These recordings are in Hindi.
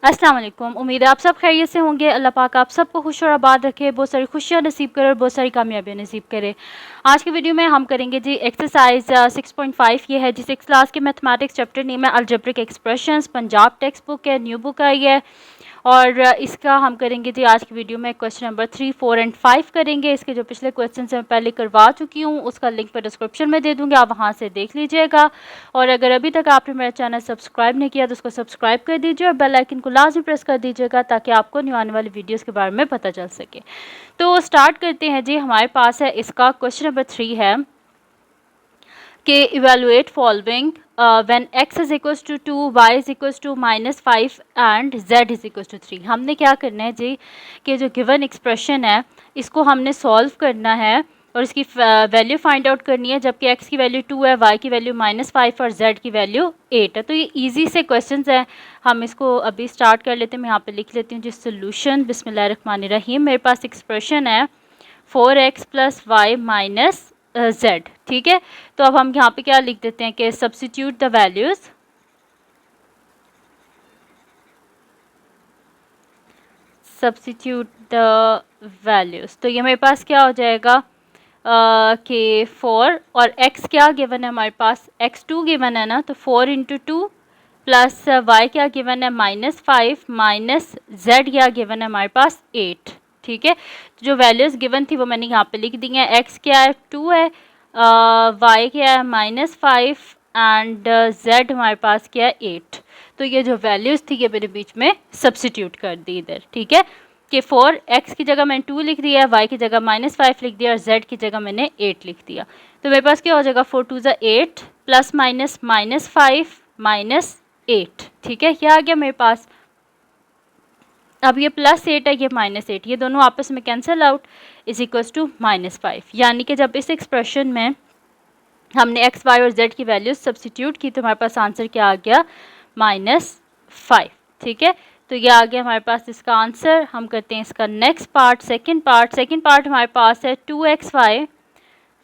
अस्सलाम वालेकुम। उम्मीद है आप सब खैरियत से होंगे। अल्लाह पाक आप सबको खुश और आबाद रखे, बहुत सारी खुशियाँ नसीब करे और बहुत सारी कामयाबियाँ नसीब करे। आज की वीडियो में हम करेंगे जी एक्सरसाइज 6.5। ये है जी 6 क्लास के मैथमेटिक्स चैप्टर नेम है algebraic expressions. Punjab text book है, न्यू बुक आई है। और इसका हम करेंगे जी आज की वीडियो में क्वेश्चन नंबर 3, 4 एंड 5 करेंगे। इसके जो पिछले क्वेश्चन मैं पहले करवा चुकी हूँ, उसका लिंक मैं डिस्क्रिप्शन में दे दूँगी, आप वहाँ से देख लीजिएगा। और अगर अभी तक आपने मेरा चैनल सब्सक्राइब नहीं किया तो उसको सब्सक्राइब कर दीजिए और बेल आइकन को लाजमी प्रेस कर दीजिएगा ताकि आपको न्यू आने वाली वीडियोज़ के बारे में पता चल सके। तो स्टार्ट करते हैं जी। हमारे पास है इसका क्वेश्चन नंबर 3 है कि evaluate following when x is equals to 2, y is equals to -5 and z is equals to 3। हमने क्या करना है जी कि जो गिवन एक्सप्रेशन है इसको हमने सॉल्व करना है और इसकी वैल्यू फाइंड आउट करनी है, जबकि x की वैल्यू 2 है, y की वैल्यू -5 और z की वैल्यू 8 है। तो ये इजी से क्वेश्चंस हैं, हम इसको अभी स्टार्ट कर लेते हैं। मैं यहाँ पे लिख लेती हूँ जी सोल्यूशन। बिस्मिल्लाहिर्रहमानिर्रहीम। मेरे पास एक्सप्रेशन है 4x plus Y minus Z. ठीक है, तो अब हम यहाँ पे क्या लिख देते हैं कि substitute the values, substitute the values. तो ये मेरे पास क्या हो जाएगा कि 4 और x क्या गिवन है हमारे पास, x2 गिवन है ना, तो 4 इंटू 2 प्लस y क्या गिवन है -5 माइनस z क्या गिवन है हमारे पास 8। ठीक है, तो जो वैल्यूज़ गिवन थी वो मैंने यहाँ पे लिख दी हैं। x क्या है 2 है, y क्या है -5 एंड z हमारे पास क्या है 8। तो ये जो वैल्यूज़ थी ये मेरे बीच में सब्स्टिट्यूट कर दी इधर। ठीक है, कि 4 x की जगह मैंने 2 लिख दिया, y की जगह -5 लिख दिया और z की जगह मैंने 8 लिख दिया। तो मेरे पास क्या हो जाएगा 4 2 8 प्लस माइनस -5 माइनस 8। ठीक है, क्या आ गया मेरे पास। अब ये +8 है, ये -8, ये दोनों आपस में cancel out is equals to -5। यानी कि जब इस एक्सप्रेशन में हमने x, y और z की वैल्यूज सब्स्टिट्यूट की तो हमारे पास आंसर क्या आ गया -5। ठीक है, तो ये आ गया हमारे पास इसका आंसर। हम करते हैं इसका नेक्स्ट पार्ट, सेकंड पार्ट हमारे पास है 2xy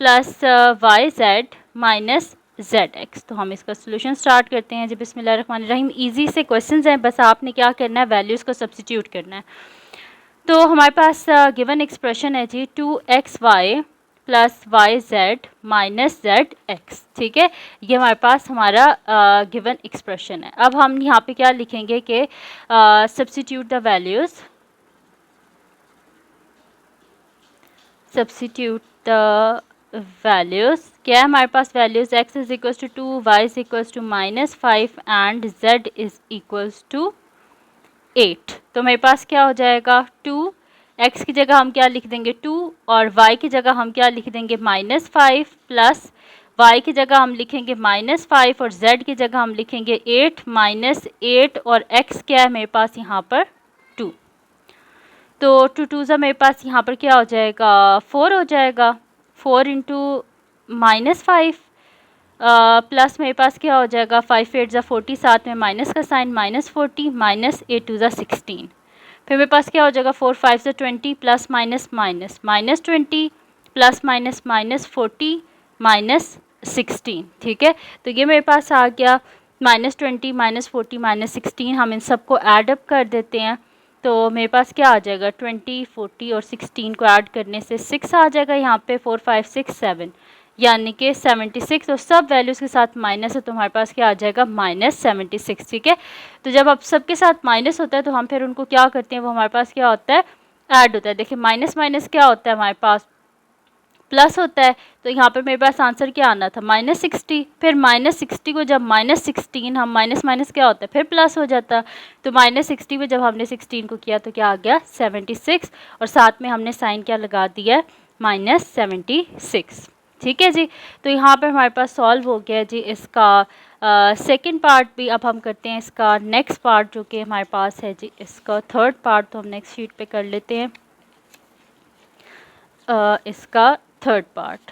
plus y z minus z x. तो हम इसका सोल्यूशन स्टार्ट करते हैं जी। बिस्मिल्लाहिर्रहमानिर्रहीम। इजी से क्वेश्चंस हैं, बस आपने क्या करना है वैल्यूज़ को सब्स्टिट्यूट करना है। तो हमारे पास गिवन एक्सप्रेशन है जी 2xy plus y z minus z x. ठीक है, ये हमारे पास हमारा गिवन एक्सप्रेशन है। अब हम यहाँ पे क्या लिखेंगे कि substitute the values, substitute the values. क्या है हमारे पास values, x is equals to 2, y is equals to -5 and z is equals to 8। तो मेरे पास क्या हो जाएगा 2, x की जगह हम क्या लिख देंगे 2 और y की जगह हम क्या लिख देंगे -5 प्लस y की जगह हम लिखेंगे -5 और z की जगह हम लिखेंगे 8 -8 और x क्या है मेरे पास यहाँ पर 2। तो 2 2 ज़ा मेरे पास यहाँ पर क्या हो जाएगा 4 हो जाएगा। 4 इंटू -5 प्लस मेरे पास क्या हो जाएगा 5 8 ज़ा 40, साथ में माइनस का साइन -40 माइनस 8 2 ज़ा 16। फिर मेरे पास क्या हो जाएगा 4 5 ज़ा 20 plus minus minus -20 plus minus -40 minus 16। ठीक है, तो ये मेरे पास आ गया -20 -40 -16। हम इन सबको एडअप कर देते हैं तो मेरे पास क्या आ जाएगा 20 40 और 16 को ऐड करने से 6 आ जाएगा यहाँ पे। 4 5 6 7 यानी कि 76 और सब वैल्यूज़ के साथ माइनस है तो हमारे पास क्या आ जाएगा -76। ठीक है, तो जब अब सबके साथ माइनस होता है तो हम फिर उनको क्या करते हैं, वो हमारे पास क्या होता है ऐड होता है। देखिए माइनस माइनस क्या होता है हमारे पास प्लस होता है। तो यहाँ पर मेरे पास आंसर क्या आना था -60। फिर -60 को जब -16 हम माइनस माइनस क्या होता है फिर प्लस हो जाता। तो -60 में जब हमने 16 को किया तो क्या आ गया 76 और साथ में हमने साइन क्या लगा दिया -76। ठीक है जी, तो यहाँ पर हमारे पास सॉल्व हो गया जी इसका सेकंड पार्ट भी। अब हम करते हैं इसका नेक्स्ट पार्ट जो कि हमारे पास है जी इसका थर्ड पार्ट। तो हम नेक्स्ट शीट पे कर लेते हैं इसका थर्ड पार्ट।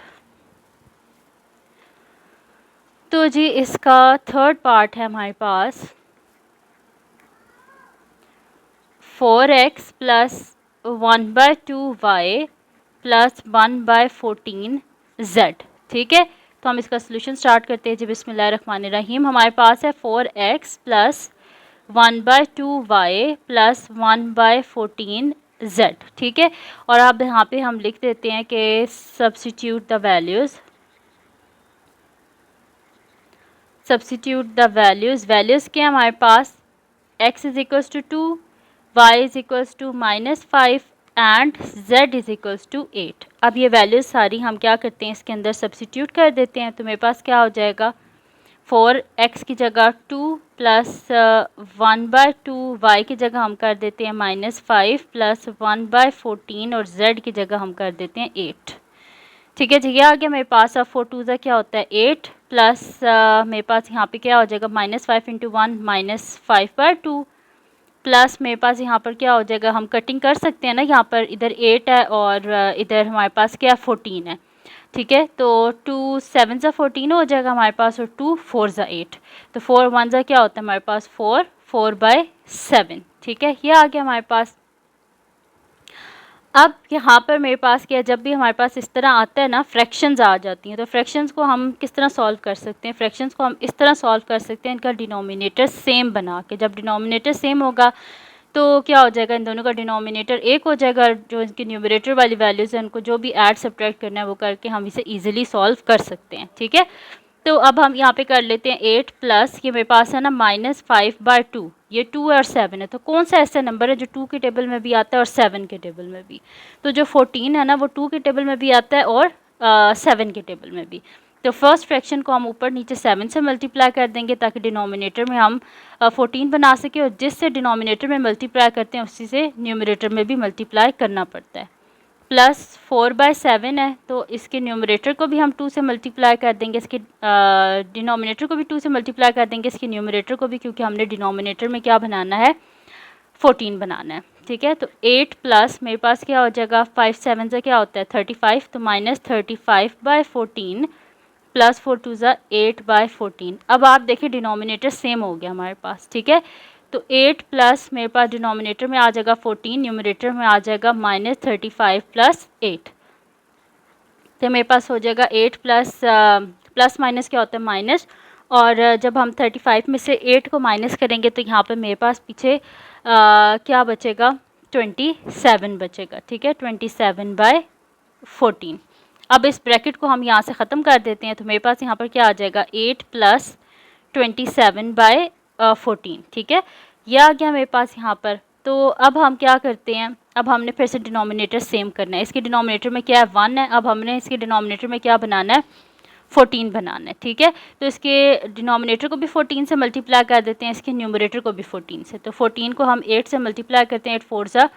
तो जी इसका थर्ड पार्ट है हमारे पास 4x plus 1/2y plus 1/14z। ठीक है, तो हम इसका सोल्यूशन स्टार्ट करते हैं जी। बिस्मिल्लाहिर्रहमानिर्रहीम। हमारे पास है 4x plus 1/2y plus 1/14z, ठीक है। और अब यहाँ पे हम लिख देते हैं कि सब्स्टिट्यूट द वैल्यूज़, वैल्यूज़ क्या है हमारे पास, x is equals to 2, y is equals to -5 and z is equals to 8। अब ये वैल्यूज़ सारी हम क्या करते हैं, इसके अंदर सब्स्टिट्यूट कर देते हैं। तो मेरे पास क्या हो जाएगा, 4x की जगह 2 प्लस 1/2, y की जगह हम कर देते हैं -5 प्लस 1/14 और z की जगह हम कर देते हैं 8, ठीक है जी। ये आ गया मेरे पास। अब 4 2 क्या होता है 8 प्लस मेरे पास यहाँ पे क्या हो जाएगा -5 इंटू 1 -5/2 प्लस मेरे पास यहाँ पर क्या हो जाएगा, हम कटिंग कर सकते हैं ना, यहाँ पर इधर 8 है और इधर हमारे पास क्या 14 है, ठीक है। तो 2 7 ज़ा 14 हो जाएगा हमारे पास और 2 4 ज़ा 8, तो 4 1 ज़ा क्या होता है हमारे पास 4 4/7, ठीक है। ये आ गया हमारे पास। अब यहाँ पर मेरे पास क्या है, जब भी हमारे पास इस तरह आता है ना, फ्रैक्शंस आ जाती हैं, तो फ्रैक्शंस को हम किस तरह सॉल्व कर सकते हैं, फ्रैक्शंस को हम इस तरह सॉल्व कर सकते हैं, इनका डिनोमिनेटर सेम बना के। जब डिनोमिनेटर सेम होगा तो क्या हो जाएगा, इन दोनों का डिनोमिनेटर एक हो जाएगा, जो इनकी न्यूमरेटर वाली वैल्यूज़ हैं उनको जो भी ऐड सब्ट्रैक्ट करना है वो करके हम इसे ईजिली सॉल्व कर सकते हैं, ठीक है। तो अब हम यहाँ पे कर लेते हैं 8 प्लस, ये मेरे पास है ना -5/2, ये 2 और 7 है, तो कौन सा ऐसा नंबर है जो 2 के टेबल में भी आता है और 7 के टेबल में भी, तो जो 14 है ना वो 2 के टेबल में भी आता है और 7 के टेबल में भी। तो फर्स्ट फ्रैक्शन को हम ऊपर नीचे 7 से मल्टीप्लाई कर देंगे ताकि डिनोमिनेटर में हम 14 बना सके, और जिससे डिनोमिनेटर में मल्टीप्लाई करते हैं उसी से न्यूमरेटर में भी मल्टीप्लाई करना पड़ता है। प्लस 4/7 है, तो इसके न्यूमरेटर को भी हम 2 से मल्टीप्लाई कर देंगे, इसके डिनोमिनेटर को भी 2 से मल्टीप्लाई कर देंगे, इसके न्यूमरेटर को भी, क्योंकि हमने डिनोमिनेटर में क्या बनाना है 14 बनाना है, ठीक है। तो 8 प्लस मेरे पास क्या हो जाएगा 5 7 से क्या होता है 35, तो -35/14 प्लस 4 2 ज़ा 8/14। अब आप देखिए डिनोमिनेटर सेम हो गया हमारे पास, ठीक है। तो 8 प्लस मेरे पास डिनोमिनेटर में आ जाएगा 14, न्यूमरेटर में आ जाएगा -35 प्लस 8, तो मेरे पास हो जाएगा 8 प्लस प्लस माइनस क्या होता है माइनस, और जब हम 35 में से 8 को माइनस करेंगे तो यहाँ पर मेरे पास पीछे क्या बचेगा 27 बचेगा, ठीक है, 27/14। अब इस ब्रैकेट को हम यहाँ से ख़त्म कर देते हैं, तो मेरे पास यहाँ पर क्या आ जाएगा 8 प्लस 27/14, ठीक है। यह आ गया मेरे पास यहाँ पर। तो अब हम क्या करते हैं, अब हमने फिर से डिनोमिनेटर सेम करना है। इसके डिनोमिनेटर में क्या है 1 है, अब हमने इसके डिनोमिनेटर में क्या बनाना है 14 बनाना है, ठीक है। तो इसके डिनोमिनेटर को भी 14 से मल्टीप्लाई कर देते हैं, इसके न्यूमरेटर को भी 14 से। तो 14 को हम 8 से मल्टीप्लाई करते हैं, 8 4 ज़ा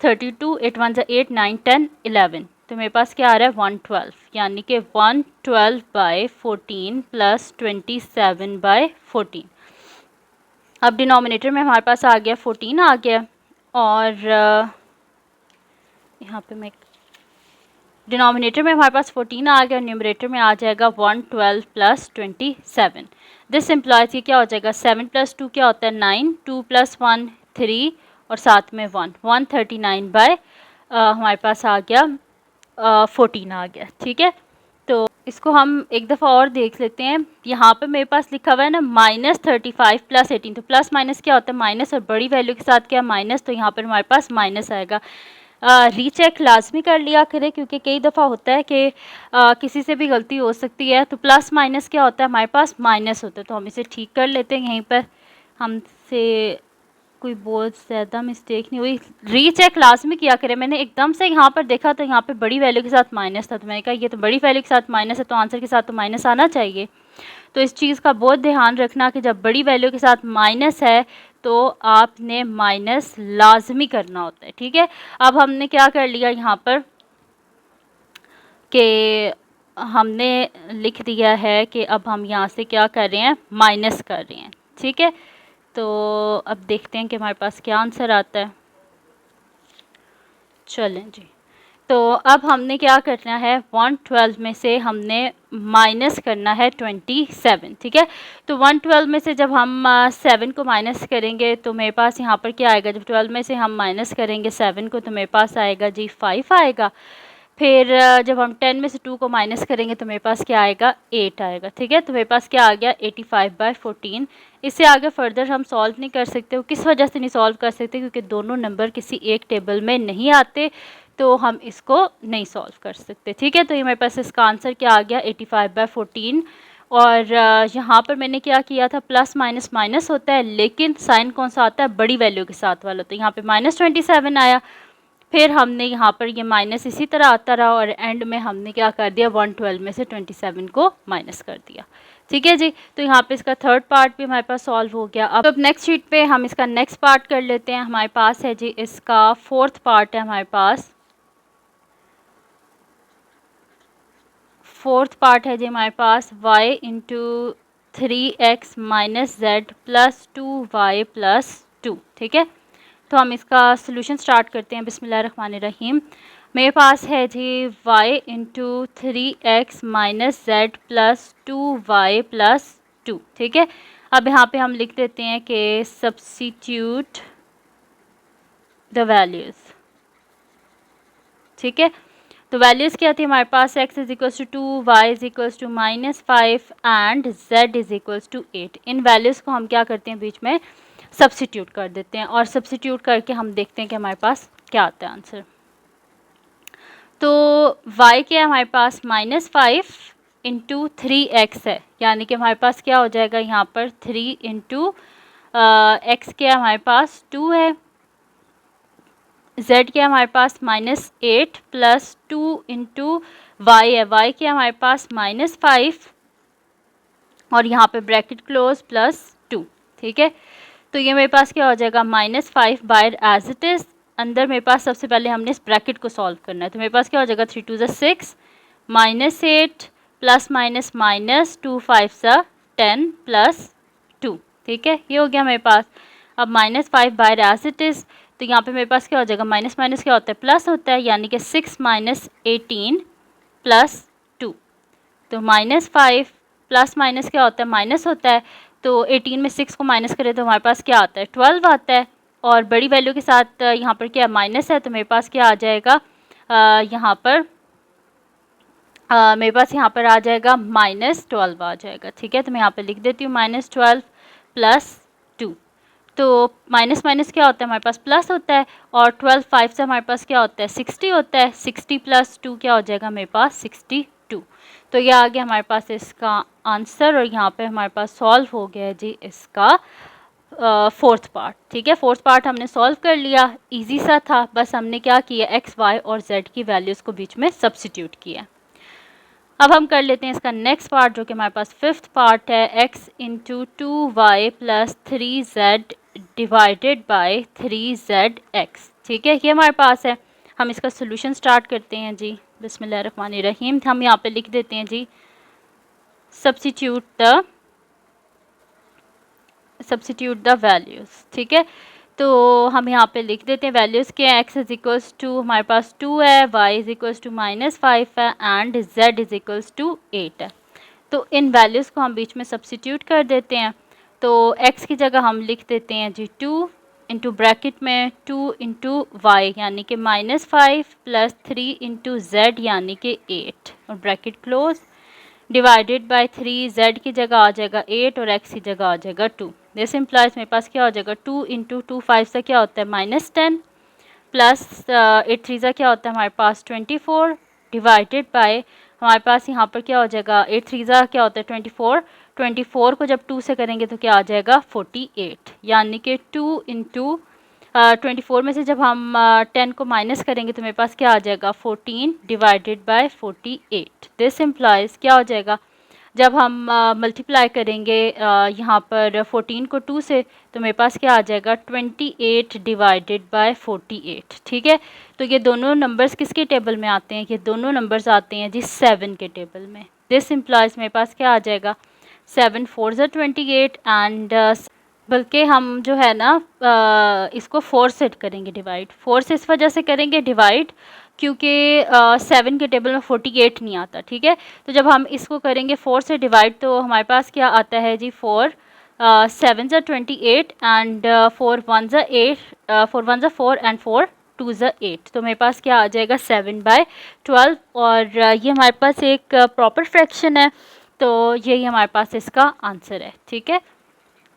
32, 8 1 ज़ा 8, 9 10 11, तो मेरे पास क्या आ रहा है 112, यानी कि 112/14 प्लस 27/14। अब डिनोमिनेटर में हमारे पास आ गया 14 आ गया, और यहाँ पे मैं डिनोमिनेटर में हमारे पास 14 आ गया, न्यूमरेटर में आ जाएगा 112 प्लस 27। दिस इम्प्लॉयज़ ये क्या हो जाएगा 7 + 2 क्या होता है 9, 2 + 1 3 और साथ में 1 139 हमारे पास आ गया 14 आ गया, ठीक है। तो इसको हम एक दफ़ा और देख लेते हैं। यहाँ पे मेरे पास लिखा हुआ है ना -35 + 18, तो प्लस माइनस क्या होता है माइनस, और बड़ी वैल्यू के साथ क्या माइनस, तो यहाँ पर हमारे पास माइनस आएगा। रीचेक लाजमी कर लिया करें, क्योंकि कई दफ़ा होता है कि किसी से भी गलती हो सकती है। तो प्लस माइनस क्या होता है हमारे पास माइनस होता है, तो हम इसे ठीक कर लेते हैं। यहीं पर हमसे कोई बहुत ज़्यादा मिस्टेक नहीं हुई, रीचेक लाजमी किया करें। मैंने एकदम से यहाँ पर देखा तो यहाँ पे बड़ी वैल्यू के साथ माइनस था, तो मैंने कहा ये तो बड़ी वैल्यू के साथ माइनस है, तो आंसर के साथ तो माइनस आना चाहिए। तो इस चीज़ का बहुत ध्यान रखना कि जब बड़ी वैल्यू के साथ माइनस है तो आपने माइनस लाजमी करना होता है, ठीक है। अब हमने क्या कर लिया यहाँ पर कि हमने लिख दिया है कि अब हम यहाँ से क्या कर रहे हैं माइनस कर रहे हैं, ठीक है। तो अब देखते हैं कि हमारे पास क्या आंसर आता है। चलें जी, तो अब हमने क्या करना है 112 में से हमने माइनस करना है 27, ठीक है। तो 112 में से जब हम 7 को माइनस करेंगे तो मेरे पास यहाँ पर क्या आएगा, जब 12 में से हम माइनस करेंगे 7 को तो मेरे पास आएगा जी 5 आएगा। फिर जब हम 10 में से 2 को माइनस करेंगे तो मेरे पास क्या आएगा 8 आएगा, ठीक है। तो मेरे पास क्या आ गया 85/14, इससे आगे फर्दर हम सॉल्व नहीं कर सकते। वो किस वजह से नहीं सॉल्व कर सकते, क्योंकि दोनों नंबर किसी एक टेबल में नहीं आते, तो हम इसको नहीं सॉल्व कर सकते। ठीक है, तो ये मेरे पास इसका आंसर क्या आ गया 85/14। और यहाँ पर मैंने क्या किया था, प्लस माइनस माइनस होता है, लेकिन साइन कौन सा आता है, बड़ी वैल्यू के साथ वाला। तो यहाँ पे -27 आया, फिर हमने यहाँ पर ये माइनस इसी तरह आता रहा और एंड में हमने क्या कर दिया, 112 में से 27 को माइनस कर दिया। ठीक है जी, तो यहाँ पे इसका थर्ड पार्ट भी हमारे पास सॉल्व हो गया। अब नेक्स्ट शीट पे हम इसका नेक्स्ट पार्ट कर लेते हैं। हमारे पास है जी इसका फोर्थ पार्ट है, हमारे पास फोर्थ पार्ट है जी हमारे पास y into 3x minus Z plus 2y plus 2। ठीक है, तो हम इसका सोल्यूशन स्टार्ट करते हैं। बिस्मिल्लाहिर्रहमानिर्रहीम। मेरे पास है जी y into 3x minus Z plus 2y plus 2। ठीक है, अब यहाँ पे हम लिख देते हैं कि सब्स्टिट्यूट द वैल्यूज़। ठीक है, तो वैल्यूज़ क्या थी हमारे पास, x is equals to 2, y is equals to -5 and z is equals to 8। इन वैल्यूज़ को हम क्या करते हैं, बीच में सब्स्टिट्यूट कर देते हैं और सब्स्टिट्यूट करके हम देखते हैं कि हमारे पास क्या आता है आंसर। तो y क्या है हमारे पास, -5 इंटू 3x है, यानी कि हमारे पास क्या हो जाएगा यहाँ पर 3 इंटू x क्या है हमारे पास 2 है, z क्या हमारे पास -8 प्लस 2 इंटू वाई है, y क्या हमारे पास -5 और यहाँ पे ब्रैकेट क्लोज प्लस 2। ठीक है, तो ये मेरे पास क्या हो जाएगा -5 बाहर एज इट इज़, अंदर मेरे पास सबसे पहले हमने इस ब्रैकेट को सॉल्व करना है। तो मेरे पास क्या हो जाएगा 3 2 6 -8 प्लस माइनस माइनस 2 5 10 प्लस 2। ठीक है, ये हो गया मेरे पास। अब -5 बाहर एज इट इज़, तो यहाँ पे मेरे पास क्या हो जाएगा, माइनस माइनस क्या होता है, प्लस होता है, यानी कि 6 - 18 प्लस 2। तो -5 प्लस माइनस क्या होता है, माइनस होता है, तो 18 में 6 को माइनस करें तो हमारे पास क्या आता है, 12 आता है। और बड़ी वैल्यू के साथ यहाँ पर क्या माइनस है, तो मेरे पास क्या आ जाएगा, यहाँ पर मेरे पास यहाँ पर आ जाएगा -12 आ जाएगा। ठीक है, तो मैं यहाँ पर लिख देती हूँ -12 प्लस 2। तो माइनस माइनस क्या होता है, हमारे पास प्लस होता है, और 12 5 से हमारे पास क्या होता है, 60 होता है। 60 प्लस 2 क्या हो जाएगा मेरे पास 62। तो ये आ गया हमारे पास इसका आंसर, और यहाँ पे हमारे पास सॉल्व हो गया है जी इसका फोर्थ पार्ट। ठीक है, फोर्थ पार्ट हमने सॉल्व कर लिया, इजी सा था, बस हमने क्या किया, एक्स वाई और जेड की वैल्यूज़ को बीच में सब्स्टिट्यूट किया। अब हम कर लेते हैं इसका नेक्स्ट पार्ट, जो कि हमारे पास फिफ्थ पार्ट है, x into 2y plus 3z divided by 3zx। ठीक है, ये हमारे पास है। हम इसका सोल्यूशन स्टार्ट करते हैं जी। बिस्मिल्लाहिर्रहमानिर्रहीम। हम यहाँ पे लिख देते हैं जी सब्स्टिट्यूट द वैल्यूज़। ठीक है, तो हम यहाँ पे लिख देते हैं वैल्यूज़ के, x इज इक्वल्स टू हमारे पास 2 है, y इज इक्वल्स टू -5 है and z is equals to 8 है। तो इन वैल्यूज़ को हम बीच में सब्स्टिट्यूट कर देते हैं। तो x की जगह हम लिख देते हैं जी 2 इंटू ब्रैकेट में 2 इंटू वाई यानी कि -5 प्लस 3 इंटू जेड यानी कि 8 और bracket close, divided by 3, z की जगह आ जाएगा 8 और x की जगह आ जाएगा 2। दिस इम्प्लाइज मेरे पास क्या हो जाएगा 2 इंटू 2 5 से क्या होता है -10 प्लस 8 3 क्या होता है हमारे पास 24, डिवाइडेड बाय हमारे पास यहाँ पर क्या हो जाएगा 8 3 क्या होता है 24। 24 को जब 2 से करेंगे तो क्या आ जाएगा 48, यानी कि 2 इंटू 24 में से जब हम 10 को माइनस करेंगे तो मेरे पास क्या आ जाएगा 14 डिवाइडेड बाय 48। दिस इम्प्लाइज क्या हो जाएगा, जब हम मल्टीप्लाई करेंगे यहाँ पर 14 को 2 से तो मेरे पास क्या आ जाएगा 28 डिवाइडेड बाय 48। ठीक है, तो ये दोनों नंबर्स किसके टेबल में आते हैं, ये दोनों नंबर्स आते हैं जी 7 के टेबल में। दिस इम्प्लाइज मेरे पास क्या आ जाएगा 7 4 ज़ा 28 एंड बल्कि हम जो है ना इसको 4 से करेंगे डिवाइड। 4 से इस वजह से करेंगे डिवाइड क्योंकि 7 के टेबल में 48 नहीं आता। ठीक है, तो जब हम इसको करेंगे 4 से डिवाइड तो हमारे पास क्या आता है जी 4 7 ज़ा 28 एंड 4 1 ज़ा 8 4 1 ज़ा 4 एंड 4 2 ज़ा 8। तो मेरे पास क्या आ जाएगा 7/12 और ये हमारे पास एक प्रॉपर फ्रैक्शन है, तो यही हमारे पास इसका आंसर है। ठीक है,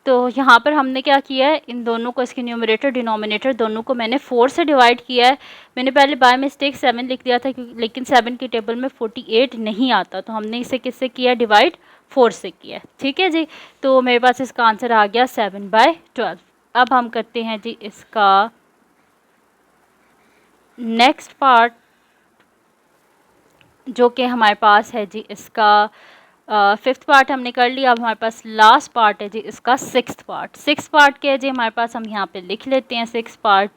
तो यहाँ पर हमने क्या किया है, इन दोनों को, इसके न्यूमरेटर डिनोमिनेटर दोनों को मैंने 4 से डिवाइड किया है। मैंने पहले बाय मिस्टेक 7 लिख दिया था लेकिन 7 की टेबल में 48 नहीं आता, तो हमने इसे किससे किया, डिवाइड 4 से किया है। ठीक है जी, तो मेरे पास इसका आंसर आ गया 7/12। अब हम करते हैं जी इसका नेक्स्ट पार्ट, जो कि हमारे पास है जी इसका 5th पार्ट हमने कर लिया। अब हमारे पास लास्ट पार्ट है जी इसका 6th पार्ट। 6th पार्ट क्या है जी हमारे पास, हम यहाँ पे लिख लेते हैं 6th पार्ट।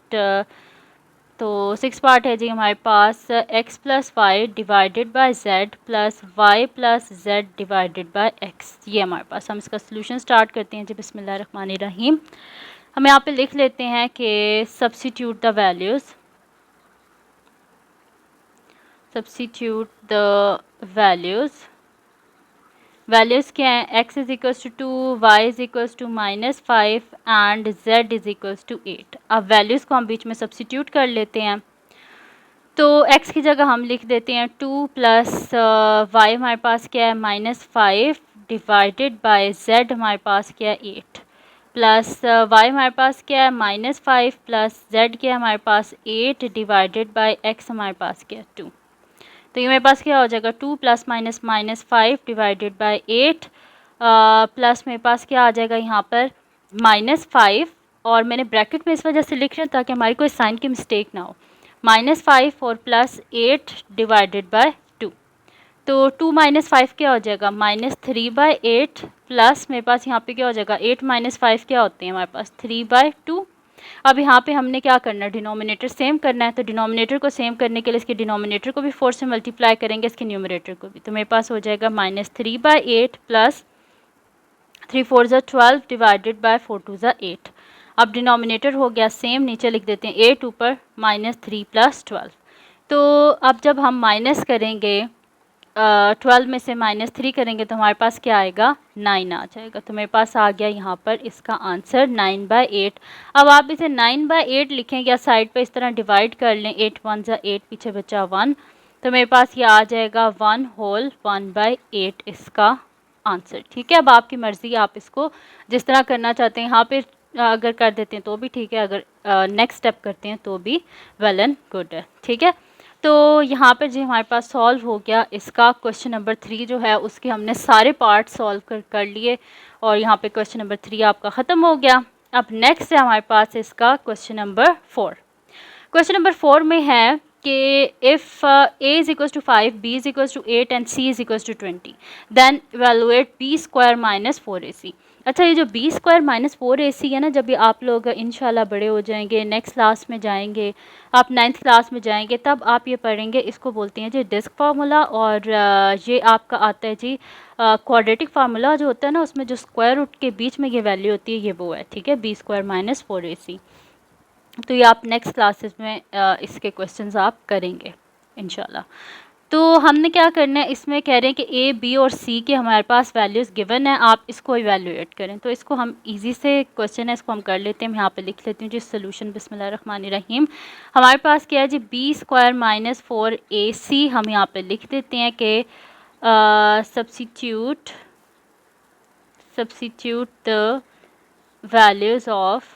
तो 6th पार्ट है जी हमारे पास x plus y divided by z plus y plus z divided by x, ये हमारे पास। हम इसका सोल्यूशन स्टार्ट करते हैं जी बिस्मिल्लाहिर्रहमानिर्रहीम। हम यहाँ पे लिख लेते हैं कि substitute the values, substitute the values क्या हैं, x is equals to 2, y is equals to -5 and z is equals to 8। अब वैल्यूज़ को हम बीच में सब्स्टिट्यूट कर लेते हैं। तो x की जगह हम लिख देते हैं 2 प्लस y हमारे पास क्या है -5 डिवाइडेड बाय z हमारे पास क्या है 8 प्लस y हमारे पास क्या है -5 प्लस z क्या है हमारे पास 8 डिवाइडेड बाय x हमारे पास क्या है 2। तो ये मेरे पास क्या हो जाएगा 2 plus minus -5 divided by 8 plus मेरे पास क्या आ जाएगा यहाँ पर -5, और मैंने ब्रैकेट में इस वजह से लिख रहा हूँ ताकि हमारी कोई साइन की मिस्टेक ना हो। -5 और प्लस 8 डिवाइडेड बाय 2, तो 2 - 5 क्या हो जाएगा -3/8 प्लस मेरे पास यहाँ पे क्या हो जाएगा 8 - 5 क्या होते हैं हमारे पास 3/2। अब यहाँ पे हमने क्या करना है, डिनोमिनेटर सेम करना है। तो डिनोमिनेटर को सेम करने के लिए इसके डिनोमिनेटर को भी 4 से मल्टीप्लाई करेंगे, इसके न्यूमरेटर को भी। तो मेरे पास हो जाएगा -3/8 प्लस 3 4 ज़ा 12 डिवाइडेड बाय 4 2 ज़ा 8। अब डिनोमिनेटर हो गया सेम, नीचे लिख देते हैं 8 ऊपर -3 प्लस 12। तो अब जब हम माइनस करेंगे 12 में से -3 करेंगे तो हमारे पास क्या आएगा 9 आ जाएगा। तो मेरे पास आ गया यहाँ पर इसका आंसर 9/8। अब आप इसे 9/8 लिखेंगे या साइड पे इस तरह डिवाइड कर लें, 8 1 ज़ा 8 पीछे बचा 1, तो मेरे पास ये आ जाएगा 1 होल 1/8 इसका आंसर। ठीक है, अब आपकी मर्ज़ी, आप इसको जिस तरह करना चाहते हैं यहाँ पे अगर कर देते हैं तो भी ठीक है, अगर नेक्स्ट स्टेप करते हैं तो भी वेल एंड गुड है। ठीक है, तो यहाँ पर जी हमारे पास सॉल्व हो गया इसका क्वेश्चन नंबर 3 जो है, उसके हमने सारे पार्ट सॉल्व कर लिए और यहाँ पे क्वेश्चन नंबर 3 आपका ख़त्म हो गया। अब नेक्स्ट है हमारे पास इसका क्वेश्चन नंबर 4। क्वेश्चन नंबर 4 में है कि if a is equals to 5, b is equals to 8 and c is equals to 20, then evaluate b square minus 4ac। अच्छा, ये जो b स्क्वायर माइनस 4ac है ना, जब भी आप लोग इंशाल्लाह बड़े हो जाएंगे, नेक्स्ट क्लास में जाएंगे, आप 9th क्लास में जाएंगे, तब आप ये पढ़ेंगे। इसको बोलते हैं जी डिस्क फार्मूला, और ये आपका आता है जी क्वाड्रेटिक फार्मूला जो होता है ना, उसमें जो स्क्वायर रूट के बीच में ये वैल्यू होती है, ये वो है। ठीक है, b स्क्वायर माइनस 4ac। तो ये आप नेक्स्ट क्लासेस में इसके क्वेश्चंस आप करेंगे इंशाल्लाह। तो हमने क्या करना है, इसमें कह रहे हैं कि ए बी और सी के हमारे पास वैल्यूज़ गिवन है, आप इसको इवैल्यूएट करें। तो इसको हम इजी से क्वेश्चन है, इसको हम कर लेते हैं। मैं यहाँ पे लिख लेती हूँ जी सोल्यूशन बिस्मिल्लाहिर्रहमानिर्रहीम। हमारे पास क्या है G B square minus 4ac, हम यहाँ पे लिख देते हैं कि substitute the values of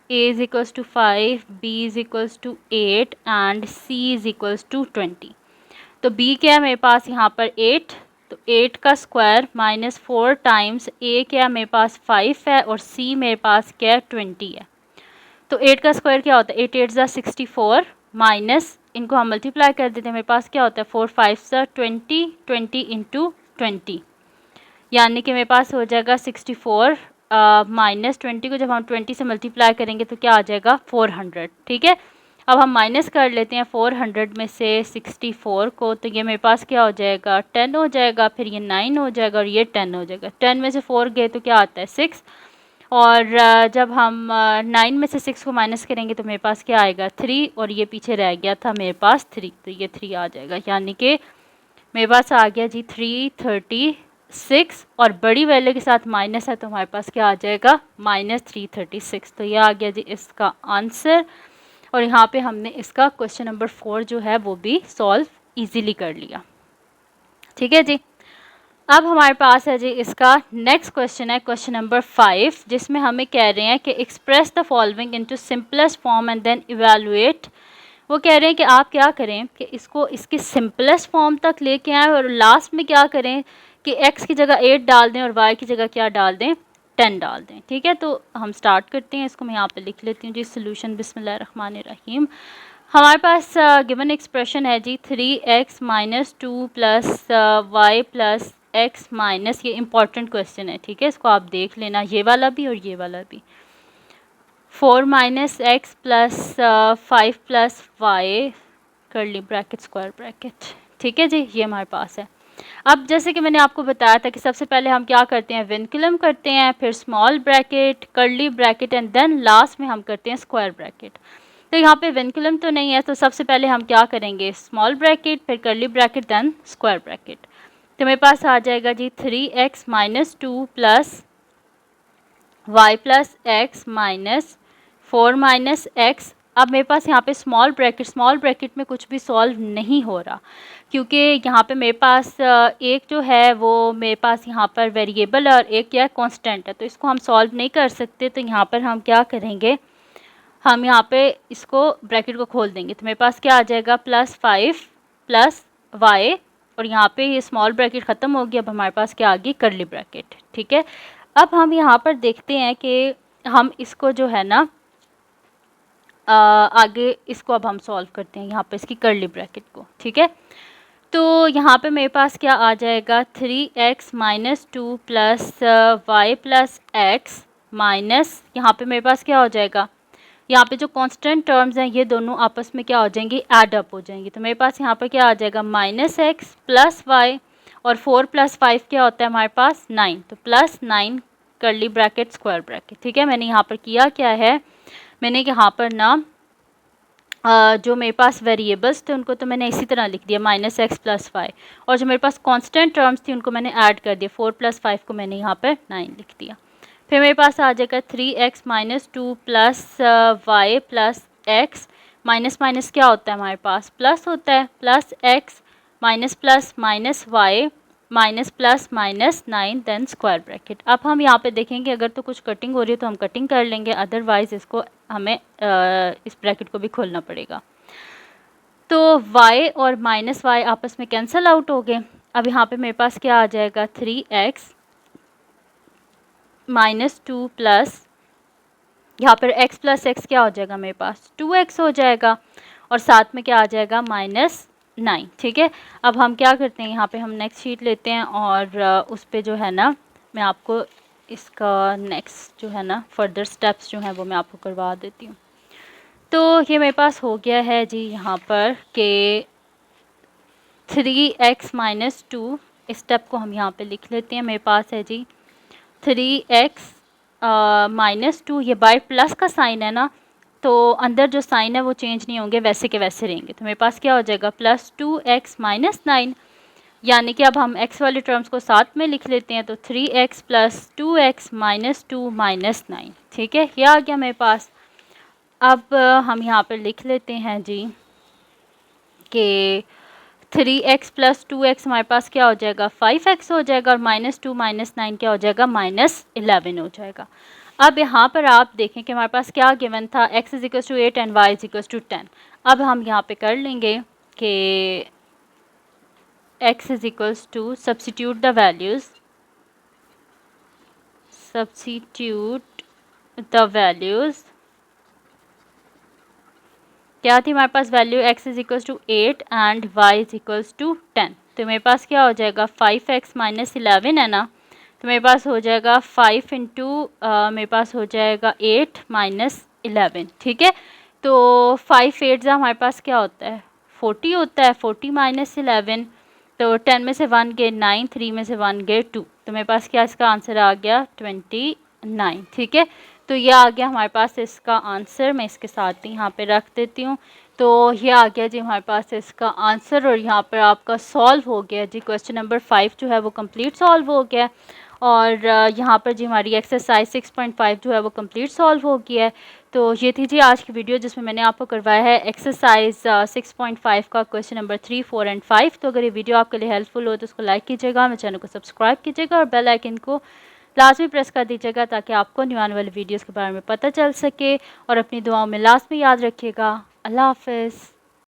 a is equals to 5, b is equals to 8 and c is equals to 20। तो b क्या है मेरे पास यहाँ पर 8, तो 8 का स्क्वायर माइनस 4 टाइम्स a क्या है मेरे पास 5 है और c मेरे पास क्या है 20 है। तो 8 का स्क्वायर क्या होता है 8 8 ज़ा 64 माइनस, इनको हम मल्टीप्लाई कर देते हैं, मेरे पास क्या होता है 4 5 ज़ा 20, 20 इंटू 20, यानी कि मेरे पास हो जाएगा 64 माइनस 20 को जब हम 20 से मल्टीप्लाई करेंगे तो क्या आ जाएगा 400। ठीक है, अब हम माइनस कर लेते हैं 400 में से 64 को, तो ये मेरे पास क्या हो जाएगा 10 हो जाएगा, फिर ये 9 हो जाएगा और ये 10 हो जाएगा। 10 में से 4 गए तो क्या आता है 6, और जब हम 9 में से 6 को माइनस करेंगे तो मेरे पास क्या आएगा 3, और ये पीछे रह गया था मेरे पास 3, तो ये 3 आ जाएगा, यानी कि मेरे पास आ गया जी 336, और बड़ी वैल्यू के साथ माइनस है तो हमारे पास क्या आ जाएगा -336। तो ये आ गया जी इसका आंसर, और यहाँ पे हमने इसका क्वेश्चन नंबर 4 जो है वो भी सॉल्व इजीली कर लिया। ठीक है जी, अब हमारे पास है जी इसका नेक्स्ट क्वेश्चन है क्वेश्चन नंबर 5, जिसमें हमें कह रहे हैं कि express the following into simplest form and then evaluate. वो कह रहे हैं कि आप क्या करें कि इसको इसकी सिंपलेस्ट फॉर्म तक लेके आएँ और लास्ट में क्या करें कि x की जगह 8 डाल दें और y की जगह क्या डाल दें, 10 डाल दें। ठीक है, तो हम स्टार्ट करते हैं। इसको मैं यहाँ पे लिख लेती हूँ जी, सोल्यूशन बिस्मिल्लाहिर्रहमानिर्रहीम। हमारे पास गिवन एक्सप्रेशन है जी 3x minus 2 plus y plus x minus, ये इंपॉर्टेंट क्वेश्चन है, ठीक है, इसको आप देख लेना, ये वाला भी और ये वाला भी। 4 minus x plus 5 plus y curly bracket square bracket. ठीक है जी, ये हमारे पास है। अब जैसे कि मैंने आपको बताया था कि सबसे पहले हम क्या करते हैं, विनकुलम करते हैं, फिर small bracket, curly bracket and then last में हम करते हैं स्क्वायर ब्रैकेट। तो यहाँ पे विनकुलम तो नहीं है, तो सबसे पहले हम क्या करेंगे, स्मॉल ब्रैकेट, फिर curly bracket, then square bracket. तो मेरे पास आ जाएगा जी 3x minus 2 plus y plus x minus 4 minus x. अब मेरे पास यहाँ पे स्मॉल ब्रैकेट में कुछ भी सॉल्व नहीं हो रहा, क्योंकि यहाँ पे मेरे पास एक जो है वो मेरे पास यहाँ पर वेरिएबल और एक क्या कांस्टेंट है, तो इसको हम सॉल्व नहीं कर सकते। तो यहाँ पर हम क्या करेंगे, हम यहाँ पे इसको ब्रैकेट को खोल देंगे, तो मेरे पास क्या आ जाएगा +5 प्लस वाई, और यहाँ पे ये स्मॉल ब्रैकेट ख़त्म हो गया। अब हमारे पास क्या आ गई, कर्ली ब्रैकेट। ठीक है, अब हम यहाँ पर देखते हैं कि हम इसको जो है ना आगे इसको अब हम सॉल्व करते हैं यहाँ पे इसकी कर्ली ब्रैकेट को। ठीक है, तो यहाँ पे मेरे पास क्या आ जाएगा 3x minus 2 plus y plus x minus, यहाँ पे मेरे पास क्या हो जाएगा, यहाँ पे जो कांस्टेंट टर्म्स हैं ये दोनों आपस में क्या हो जाएंगी, ऐड अप हो जाएंगी। तो मेरे पास यहाँ पर क्या आ जाएगा -x प्लस वाई, और 4 प्लस 5 क्या होता है हमारे पास 9, तो +9 कर्ली ब्रैकेट स्क्वायर ब्रैकेट। ठीक है, मैंने यहाँ पर किया क्या है, मैंने यहाँ पर ना जो मेरे पास वेरिएबल्स थे उनको तो मैंने इसी तरह लिख दिया -x प्लस वाई, और जो मेरे पास कांस्टेंट टर्म्स थी उनको मैंने ऐड कर दिया, 4 प्लस 5 को मैंने यहाँ पर 9 लिख दिया। फिर मेरे पास आ जाएगा 3x minus 2 plus y plus x, minus minus क्या होता है हमारे पास प्लस होता है, plus x minus plus minus y minus plus minus 9 then square bracket. अब हम यहाँ पे देखेंगे अगर तो कुछ कटिंग हो रही है तो हम कटिंग कर लेंगे, अदरवाइज इसको हमें इस ब्रैकेट को भी खोलना पड़ेगा। तो y और माइनस वाई आपस में कैंसिल आउट हो गए। अब यहाँ पे मेरे पास क्या आ जाएगा 3x माइनस 2 प्लस, यहाँ पर x प्लस एक्स क्या हो जाएगा मेरे पास 2x हो जाएगा, और साथ में क्या आ जाएगा -9। ठीक है, अब हम क्या करते हैं, यहाँ पे हम नेक्स्ट शीट लेते हैं और उस पे जो है ना मैं आपको इसका नेक्स्ट जो है ना फर्दर स्टेप्स जो हैं वो मैं आपको करवा देती हूँ। तो ये मेरे पास हो गया है जी यहाँ पर कि 3x माइनस 2, इस स्टेप को हम यहाँ पे लिख लेते हैं। मेरे पास है जी 3x माइनस 2, ये बाय प्लस का साइन है ना, तो अंदर जो साइन है वो चेंज नहीं होंगे, वैसे के वैसे रहेंगे। तो मेरे पास क्या हो जाएगा +2x माइनस 9, यानी कि अब हम x वाले टर्म्स को साथ में लिख लेते हैं, तो 3x plus 2x minus 2 minus 9। ठीक है, ये आ गया मेरे पास। अब हम यहाँ पर लिख लेते हैं जी कि 3x प्लस 2x हमारे पास क्या हो जाएगा 5x हो जाएगा, और -2 माइनस 9 क्या हो जाएगा -11 हो जाएगा। अब यहाँ पर आप देखें कि हमारे पास क्या गिवन था, x is equal to 8 and y is equal to 10। अब हम यहाँ पे कर लेंगे कि x is equal to substitute the values, क्या थी हमारे पास value, x is equal to 8 and y is equal to 10। तो मेरे पास क्या हो जाएगा 5x माइनस 11 है ना, तो मेरे पास हो जाएगा 5 इंटू मेरे पास हो जाएगा 8 माइनस 11। ठीक है, तो 5 8 हमारे पास क्या होता है 40 होता है, 40 माइनस 11, तो 10 में से 1 गए 9, 3 में से 1 गए 2, तो मेरे पास क्या इसका आंसर आ गया 29। ठीक है, तो ये आ गया हमारे पास इसका आंसर, मैं इसके साथ ही यहाँ पे रख देती हूँ। तो ये आ गया जी हमारे पास इसका आंसर, और यहाँ पर आपका सॉल्व हो गया जी, क्वेश्चन नंबर 5 जो है वो कंप्लीट सॉल्व हो गया। और यहाँ पर जी हमारी एक्सरसाइज 6.5 जो है वो कंप्लीट सॉल्व हो गया है। तो ये थी जी आज की वीडियो जिसमें मैंने आपको करवाया है एक्सरसाइज 6.5 का क्वेश्चन नंबर 3, 4 एंड 5। तो अगर ये वीडियो आपके लिए हेल्पफुल हो तो उसको लाइक कीजिएगा, मेरे चैनल को सब्सक्राइब कीजिएगा और बेल आइकन को लाजमी प्रेस कर दीजिएगा ताकि आपको न्यू आने वाली वीडियोज़ के बारे में पता चल सके। और अपनी दुआओं में लाजमी याद रखिएगा। अल्लाह हाफ़िज़।